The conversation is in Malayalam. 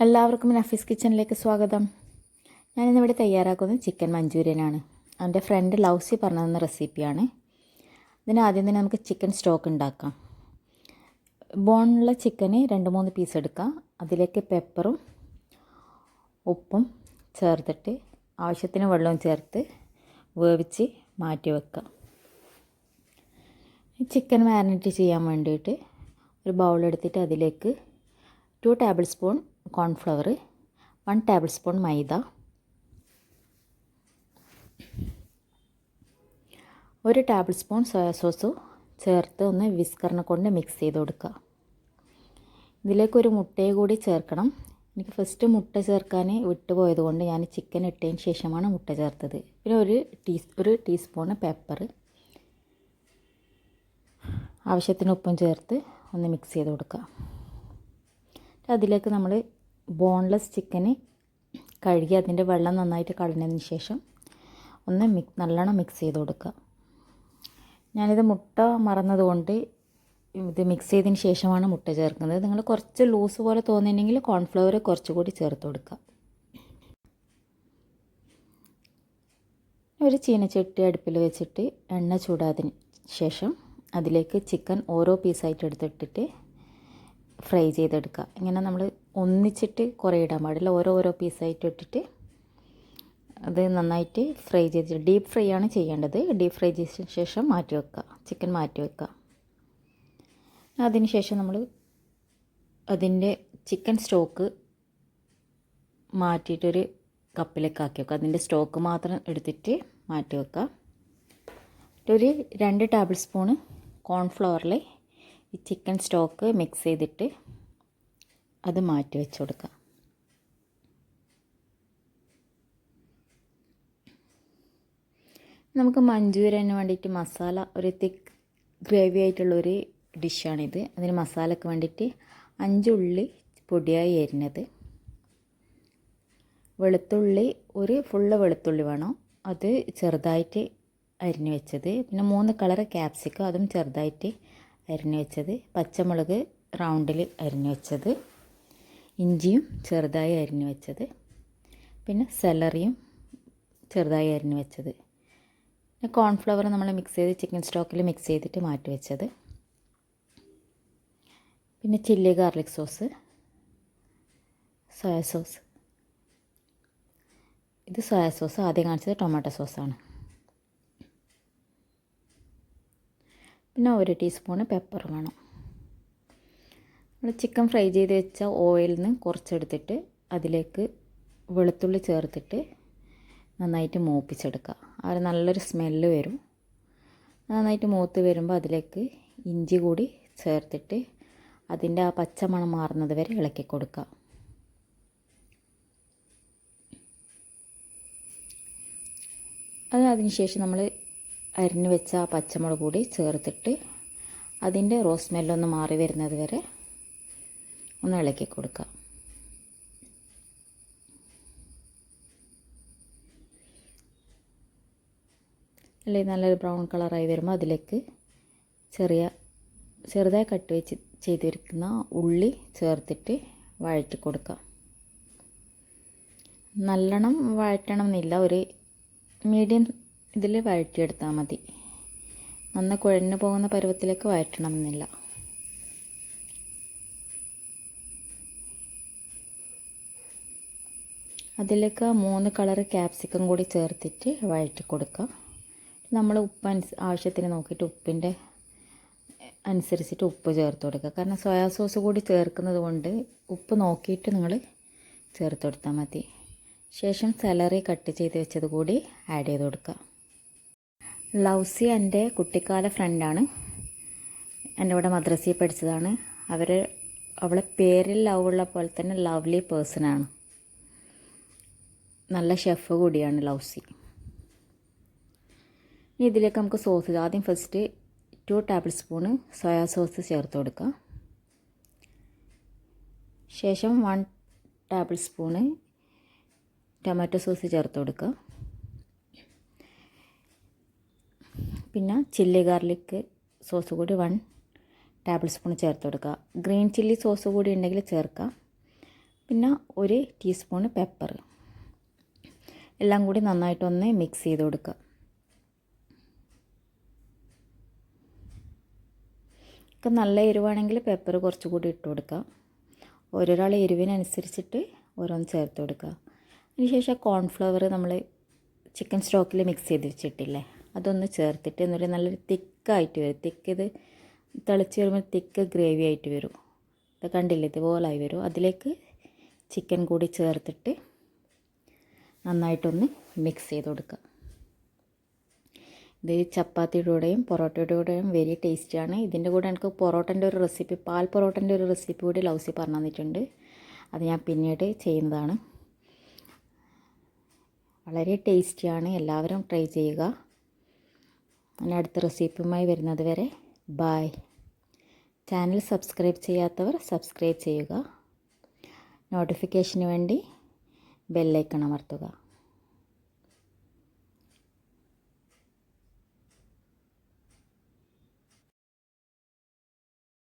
എല്ലാവർക്കും നഫീസ് കിച്ചണിലേക്ക് സ്വാഗതം. ഞാനിന്നിവിടെ തയ്യാറാക്കുന്നത് ചിക്കൻ മഞ്ചൂരിയനാണ്. എൻ്റെ ഫ്രണ്ട് ലൗസി പറഞ്ഞു തന്ന റെസിപ്പിയാണ്. ആദ്യം തന്നെ നമുക്ക് ചിക്കൻ സ്റ്റോക്ക് ഉണ്ടാക്കാം. ബോണുള്ള ചിക്കന് 2-3 പീസ് എടുക്കാം. അതിലേക്ക് പെപ്പറും ഉപ്പും ചേർത്തിട്ട് ആവശ്യത്തിന് വെള്ളവും ചേർത്ത് വേവിച്ച് മാറ്റി വെക്കാം. ചിക്കൻ മാരിനേറ്റ് ചെയ്യാൻ വേണ്ടിയിട്ട് ഒരു ബൗളെടുത്തിട്ട് അതിലേക്ക് 2 tablespoon cornflour, 1 tablespoon maida, 1 tablespoon soya sauce ചേർത്ത് ഒന്ന് വിസ്കറിനെ കൊണ്ട് മിക്സ് ചെയ്ത് കൊടുക്കുക. ഇതിലേക്ക് ഒരു മുട്ടയെ കൂടി ചേർക്കണം. എനിക്ക് ഫസ്റ്റ് മുട്ട ചേർക്കാൻ വിട്ടുപോയത് കൊണ്ട് ഞാൻ ചിക്കൻ ഇട്ടതിന് ശേഷമാണ് മുട്ട ചേർത്തത്. പിന്നെ ഒരു ടീസ്പൂണ് പെപ്പർ, ആവശ്യത്തിന് ഉപ്പും ചേർത്ത് ഒന്ന് മിക്സ് ചെയ്ത് കൊടുക്കുക. അതിലേക്ക് നമ്മൾ ബോൺലെസ് ചിക്കന് കഴുകി അതിൻ്റെ വെള്ളം നന്നായിട്ട് കളഞ്ഞതിന് ശേഷം ഒന്ന് നല്ലോണം മിക്സ് ചെയ്ത് കൊടുക്കുക. ഞാനിത് മുട്ട മറന്നതുകൊണ്ട് ഇത് മിക്സ് ചെയ്തതിന് ശേഷമാണ് മുട്ട ചേർക്കുന്നത്. നിങ്ങൾ കുറച്ച് ലൂസ് പോലെ തോന്നിയിട്ടുണ്ടെങ്കിൽ കോൺഫ്ലവർ കുറച്ചുകൂടി ചേർത്ത് കൊടുക്കുക. ഒരു ചീനച്ചട്ടി അടുപ്പിൽ വെച്ചിട്ട് എണ്ണ ചൂടാതിന് ശേഷം അതിലേക്ക് ചിക്കൻ ഓരോ പീസായിട്ട് എടുത്തിട്ടിട്ട് ഫ്രൈ ചെയ്തെടുക്കുക. ഇങ്ങനെ നമ്മൾ ഒന്നിച്ചിട്ട് കുറേ ഇടാൻ പാടില്ല, ഓരോ പീസായിട്ട് ഇട്ടിട്ട് അത് നന്നായിട്ട് ഫ്രൈ ചെയ്തിട്ട് ഡീപ്പ് ഫ്രൈ ആണ് ചെയ്യേണ്ടത്. ഡീപ്പ് ഫ്രൈ ചെയ്തതിന് ശേഷം മാറ്റി വെക്കുക, ചിക്കൻ മാറ്റി വെക്കുക. അതിന് ശേഷം നമ്മൾ അതിൻ്റെ ചിക്കൻ സ്റ്റോക്ക് മാറ്റിയിട്ടൊരു കപ്പിലേക്ക് ആക്കി വെക്കുക. അതിൻ്റെ സ്റ്റോക്ക് മാത്രം എടുത്തിട്ട് മാറ്റി വെക്കുക. ഒരു 2 ടേബിൾ സ്പൂണ് കോൺഫ്ലവറിൽ ഈ ചിക്കൻ സ്റ്റോക്ക് മിക്സ് ചെയ്തിട്ട് അത് മാറ്റി വെച്ച് കൊടുക്കുക. നമുക്ക് മഞ്ചൂരിയന് വേണ്ടിയിട്ട് മസാല, ഒരു തിക്ക് ഗ്രേവി ആയിട്ടുള്ളൊരു ഡിഷാണിത്. അതിന് മസാലയ്ക്ക് വേണ്ടിയിട്ട് 5 ഉള്ളി പൊടിയായി അരിഞ്ഞത്, വെളുത്തുള്ളി ഒരു ഫുള്ള് വെളുത്തുള്ളി വേണം, അത് ചെറുതായിട്ട് അരിഞ്ഞ് വെച്ചത്. പിന്നെ 3 കളർ ക്യാപ്സിക്കം, അതും ചെറുതായിട്ട് അരിഞ്ഞ് വെച്ചത്, പച്ചമുളക് റൗണ്ടിൽ അരിഞ്ഞ് വെച്ചത്, ഇഞ്ചിയും ചെറുതായി അരിഞ്ഞ് വെച്ചത്, പിന്നെ സെലറിയും ചെറുതായി അരിഞ്ഞ് വെച്ചത്, പിന്നെ കോൺഫ്ലവർ നമ്മൾ മിക്സ് ചെയ്ത് ചിക്കൻ സ്റ്റോക്കിൽ മിക്സ് ചെയ്തിട്ട് മാറ്റി വെച്ചത്, പിന്നെ chilli garlic sauce, soya sauce. ഇത് സോയ സോസ്, ആദ്യം കാണിച്ചത് ടൊമാറ്റോ സോസാണ്. പിന്നെ 1 ടീസ്പൂണ് പെപ്പർ വേണം. നമ്മൾ ചിക്കൻ ഫ്രൈ ചെയ്ത് വെച്ച ഓയിലിൽ നിന്ന് കുറച്ചെടുത്തിട്ട് അതിലേക്ക് വെളുത്തുള്ളി ചേർത്തിട്ട് നന്നായിട്ട് മൂപ്പിച്ചെടുക്കുക. ആ ഒരു നല്ലൊരു സ്മെല്ല് വരും. നന്നായിട്ട് മൂത്ത് വരുമ്പോൾ അതിലേക്ക് ഇഞ്ചി കൂടി ചേർത്തിട്ട് അതിൻ്റെ ആ പച്ചമണം മാറുന്നത് വരെ ഇളക്കി കൊടുക്കുക. അതിനുശേഷം നമ്മൾ അരിഞ്ഞ് വെച്ച ആ പച്ചമുളക് കൂടി ചേർത്തിട്ട് അതിൻ്റെ റോസ് സ്മെല്ലൊന്ന് മാറി വരുന്നത് വരെ ഒന്ന് ഇളക്കി കൊടുക്കുക. അല്ലെങ്കിൽ നല്ലൊരു ബ്രൗൺ കളറായി വരുമ്പോൾ അതിലേക്ക് ചെറുതായി കട്ട് ചെയ്തിരിക്കുന്ന ഉള്ളി ചേർത്തിട്ട് വഴറ്റി കൊടുക്കുക. നല്ലോണം വഴറ്റണം എന്നില്ല, ഒരു മീഡിയം ഇതിൽ വഴറ്റിയെടുത്താൽ മതി. നന്നായി കുഴഞ്ഞു പോകുന്ന പരുവത്തിലേക്ക് വഴറ്റണം എന്നില്ല. അതിലേക്ക് 3 കളർ ക്യാപ്സിക്കം കൂടി ചേർത്തിട്ട് വഴറ്റി കൊടുക്കുക. നമ്മൾ ഉപ്പ് ആവശ്യത്തിന് നോക്കിയിട്ട് ഉപ്പിൻ്റെ അനുസരിച്ചിട്ട് ഉപ്പ് ചേർത്ത് കൊടുക്കുക. കാരണം സോയാ സോസ് കൂടി ചേർക്കുന്നത് കൊണ്ട് ഉപ്പ് നോക്കിയിട്ട് നിങ്ങൾ ചേർത്ത് കൊടുത്താൽ മതി. ശേഷം സെലറി കട്ട് ചെയ്ത് വെച്ചത് കൂടി ആഡ് ചെയ്ത് കൊടുക്കുക. ലൗസി എൻ്റെ കുട്ടിക്കാല ഫ്രണ്ടാണ്. എൻ്റെ കൂടെ മദ്രസയിൽ പഠിച്ചതാണ്. അവളെ പേരിൽ ലവ് ഉള്ള പോലെ തന്നെ ലവ്ലി പേഴ്സണാണ്. നല്ല ഷെഫ് കൂടിയാണ് ലൗസി. ഇനി ഇതിലേക്ക് നമുക്ക് സോസ്, ആദ്യം first 2 table spoon soya sauce ചേർത്ത് കൊടുക്കുക. ശേഷം 1 ടേബിൾ സ്പൂണ് ടൊമാറ്റോ സോസ് ചേർത്ത് കൊടുക്കുക. പിന്നെ ചില്ലി ഗാർലിക് സോസ് കൂടി 1 ടേബിൾ സ്പൂൺ ചേർത്ത് കൊടുക്കുക. ഗ്രീൻ ചില്ലി സോസ് കൂടി ഉണ്ടെങ്കിൽ ചേർക്കാം. പിന്നെ 1 ടീസ്പൂൺ പെപ്പർ. എല്ലാം കൂടി നന്നായിട്ടൊന്ന് മിക്സ് ചെയ്ത് കൊടുക്കുക. നല്ല എരിവാണെങ്കിൽ പെപ്പർ കുറച്ചുകൂടി ഇട്ട് കൊടുക്കുക. ഓരോരാൾ എരിവിനനുസരിച്ചിട്ട് ഓരോന്ന് ചേർത്ത് കൊടുക്കുക. അതിനുശേഷം കോൺഫ്ലവർ നമ്മൾ ചിക്കൻ സ്റ്റോക്കിൽ മിക്സ് ചെയ്ത് വെച്ചിട്ടില്ലേ, അതൊന്ന് ചേർത്തിട്ട് എന്നിട്ട് നല്ലൊരു തിക്കായിട്ട് വരും. ഇത് തിളച്ച് വരുമ്പോൾ തിക്ക് ഗ്രേവി ആയിട്ട് വരും. ഇത് കണ്ടില്ലേ, ഇതുപോലായി വരും. അതിലേക്ക് ചിക്കൻ കൂടി ചേർത്തിട്ട് നന്നായിട്ടൊന്ന് മിക്സ് ചെയ്ത് കൊടുക്കുക. ഇത് ചപ്പാത്തിയുടെ കൂടെയും പൊറോട്ടയുടെ കൂടെയും വെരി ടേസ്റ്റിയാണ്. ഇതിൻ്റെ കൂടെ എനിക്ക് പൊറോട്ടൻ്റെ ഒരു റെസിപ്പി, പാൽ പൊറോട്ടൻ്റെ ഒരു റെസിപ്പി കൂടി ലൗസി പറഞ്ഞു തന്നിട്ടുണ്ട്. അത് ഞാൻ പിന്നീട് ചെയ്യുന്നതാണ്. വളരെ ടേസ്റ്റിയാണ്, എല്ലാവരും ട്രൈ ചെയ്യുക. ഞാൻ അടുത്ത റെസിപ്പിയുമായി വരുന്നത് വരെ ബൈ. ചാനൽ സബ്സ്ക്രൈബ് ചെയ്യാത്തവർ സബ്സ്ക്രൈബ് ചെയ്യുക. നോട്ടിഫിക്കേഷന് വേണ്ടി ബെല്ലൈക്കൺ അമർത്തുക.